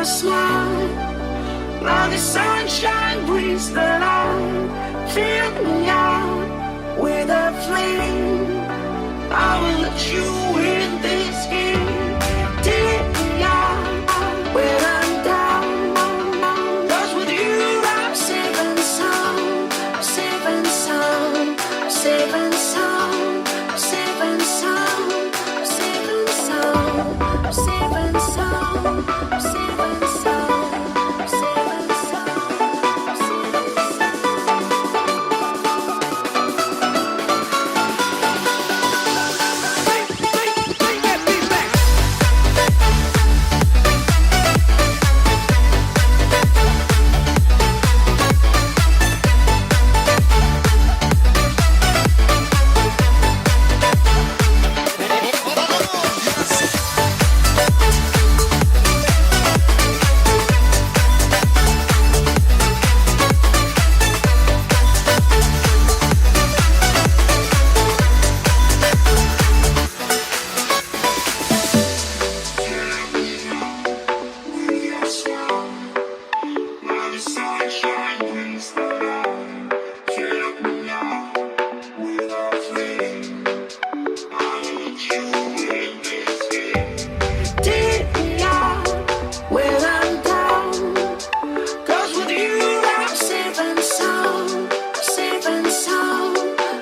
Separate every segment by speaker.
Speaker 1: your smile. Now the sunshine brings the light. Fill me out with a flame. I will let you in this game. Take me out when I'm down. 'Cause with you I'm safe and sound. I'm safe and sound. I'm safe and sound. I'm safe and sound. I'm safe and sound. I'm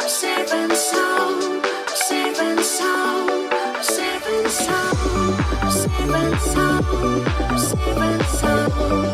Speaker 1: safe and sound. I'm safe and sound. I'm safe and sound. I'm safe and sound.